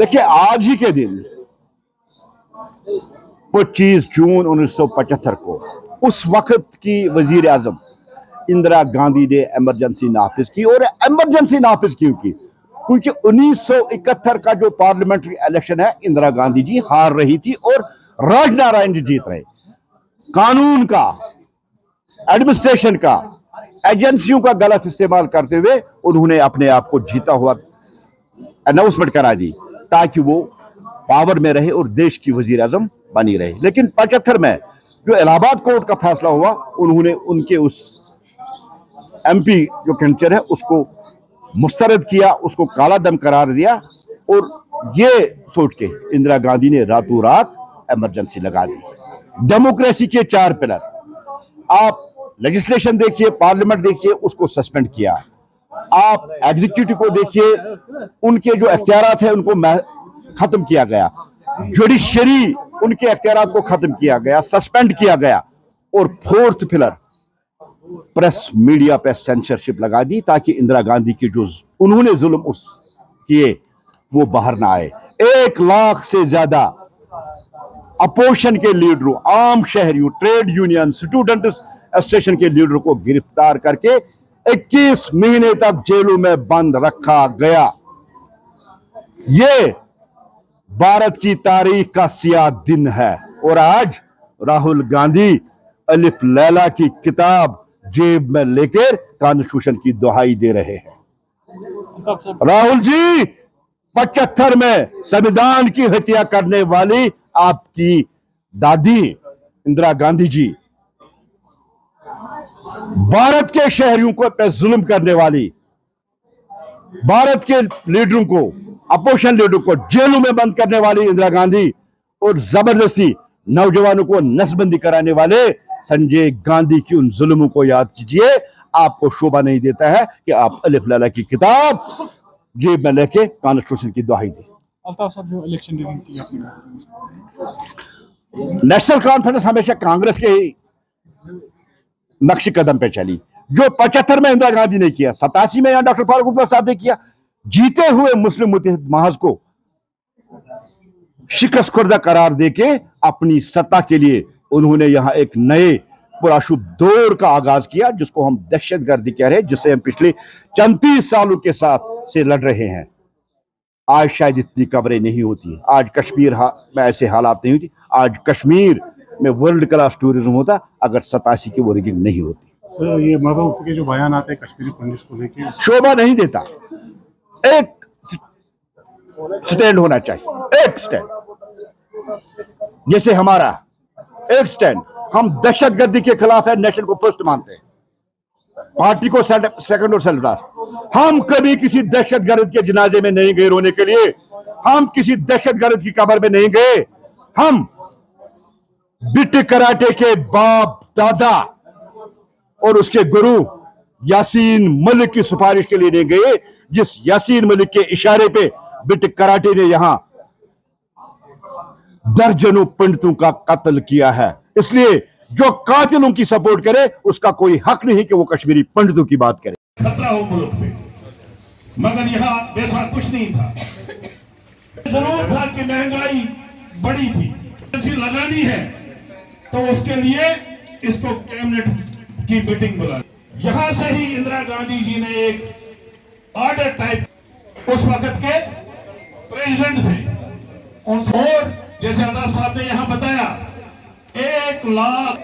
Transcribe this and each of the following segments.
देखिए, आज ही के दिन 25 जून 1975 को उस वक्त की वजीर आजम इंदिरा गांधी ने इमरजेंसी नाफिज की। और इमरजेंसी नाफिज क्यों की? क्योंकि 1971 का जो पार्लियामेंट्री इलेक्शन है, इंदिरा गांधी जी हार रही थी और राजनारायण जी जीत रहे। कानून का, एडमिनिस्ट्रेशन का, एजेंसियों का गलत इस्तेमाल करते हुए उन्होंने अपने आप को जीता हुआ अनाउंसमेंट करा दी ताकि वो पावर में रहे और देश की वजीर आजम बनी रहे। लेकिन 75 में जो इलाहाबाद कोर्ट का फैसला हुआ, उन्होंने उनके उस एमपी जो कैंचर है उसको मुस्तरद किया, उसको काला दम करार दिया और ये सोच के इंदिरा गांधी ने रातों रात इमरजेंसी लगा दी। डेमोक्रेसी के 4 पिलर, आप लेजिस्लेशन देखिए, पार्लियामेंट देखिए, उसको सस्पेंड किया। आप एग्जीक्यूटिव को देखिए, उनके जो अख्तियारात है उनको खत्म किया गया। जुडिशरी, उनके अख्तियारात को खत्म किया गया, सस्पेंड किया गया। और 4th पिलर, प्रेस मीडिया पे सेंसरशिप लगा दी ताकि इंदिरा गांधी की जो उन्होंने जुल्म किए वो बाहर ना आए। 1 लाख से ज्यादा अपोजिशन के लीडरों, आम शहरियों, ट्रेड यूनियन, स्टूडेंट एसोसिएशन के लीडरों को गिरफ्तार करके 21 महीने तक जेलों में बंद रखा गया। ये भारत की तारीख का सियाह दिन है। और आज राहुल गांधी अलिफ लैला की किताब जेब में लेकर कॉन्स्टिट्यूशन की दुहाई दे रहे हैं। राहुल जी, 75 में संविधान की हत्या करने वाली आपकी दादी इंदिरा गांधी जी, भारत के शहरियों को पे जुल्म करने वाली, भारत के लीडरों को, अपोजिशन लीडरों को जेलों में बंद करने वाली इंदिरा गांधी और जबरदस्ती नौजवानों को नसबंदी कराने वाले संजय गांधी की उन जुल्मों को याद कीजिए। आपको शोभा नहीं देता है कि आप अलिफ लैला की किताब जेब में लेके कॉन्स्टिट्यूशन की दुहाई दें। अल्ताफ साहब, जो इलेक्शन की नेशनल कॉन्फ्रेंस हमेशा कांग्रेस के नक्श कदम पे चली। जो 75 में इंदिरा गांधी ने किया, 87 में यहां डॉक्टर फारूक अब्दुल्ला साहब ने किया। जीते हुए मुस्लिम मुत्तहिद महज को शिकस्त खुर्दा करार देके अपनी सत्ता के लिए उन्होंने यहां एक नए पुरअशुभ दौर का आगाज किया, जिसको हम दहशतगर्दी कह रहे हैं, जिससे हम पिछले 34 सालों के साथ से लड़ रहे हैं। आज शायद इतनी खबरें नहीं होती, आज कश्मीर में ऐसे हालात नहीं होती, आज कश्मीर में वर्ल्ड क्लास टूरिज्म होता अगर 87 की वो रिगिंग नहीं होती। तो ये महबूब के जो बयान आते हैं कश्मीरी पंडित को लेकर, शोभा नहीं देता। एक स्टैंड होना चाहिए, एक स्टैंड, जैसे हमारा एक स्टैंड। हम दहशतगर्दी के खिलाफ है, नेशन को फर्स्ट मानते हैं, पार्टी को सेकंड और सेल्फ लास्ट। हम कभी किसी दहशतगर्द के जनाजे में नहीं गए रोने के लिए, हम किसी दहशतगर्द की कब्र में नहीं गए। हम बिट कराटे के बाप दादा और उसके गुरु यासीन मलिक की सिफारिश के लिए नहीं गए, जिस यासीन मलिक के इशारे पे बिट कराटे ने यहां दर्जनों पंडितों का कत्ल किया है। इसलिए जो कातिलों की सपोर्ट करे उसका कोई हक नहीं कि वो कश्मीरी पंडितों की बात करे। खतरा हो मुल्क में, मगर यहाँ वैसा कुछ नहीं था। जरूर था कि महंगाई बड़ी थी, लगानी है तो उसके लिए इसको कैबिनेट की मीटिंग बुला। यहां से ही इंदिरा गांधी जी ने एक ऑर्डर टाइप, उस वक्त के प्रेसिडेंट थे उनसे, और जैसे अल्ताफ साहब ने यहां बताया 1 लाख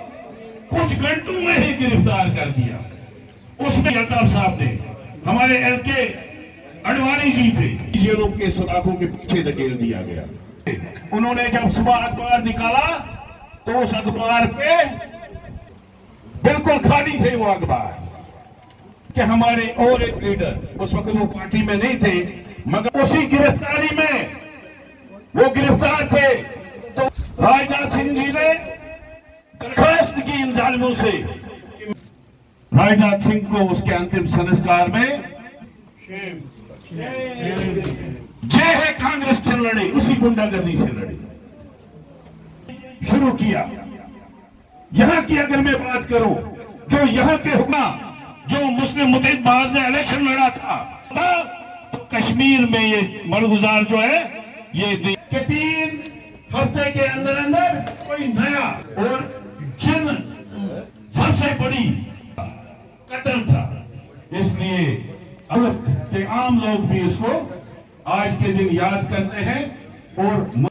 कुछ घंटों में ही गिरफ्तार कर दिया। उसमें अल्ताफ साहब ने, हमारे एलके अडवाणी जी थे, जेलों के सुराखों के पीछे धकेल दिया गया। उन्होंने जब सुबह अखबार निकाला तो उस अखबार पे बिल्कुल खाली थे वो अखबार, कि हमारे और एक लीडर, उस वक्त वो पार्टी में नहीं थे, मगर उसी गिरफ्तारी में वो गिरफ्तार थे। तो राजनाथ सिंह जी ने दरखास्त की इन जालिमों से, राजनाथ सिंह को उसके अंतिम संस्कार में ये है कांग्रेस से लड़े, उसी गुंडागर्दी से लड़े शुरू किया। यहां की अगर मैं बात करूं, जो यहां के हुक्मा, जो मुस्लिम मुत्तहिद महज ने इलेक्शन लड़ा था, तो कश्मीर में ये मलगुजार जो है ये कि 3 हफ्ते के अंदर अंदर कोई नया और जन सबसे बड़ी कत्ल था। इसलिए मुल्क के आम लोग भी इसको आज के दिन याद करते हैं और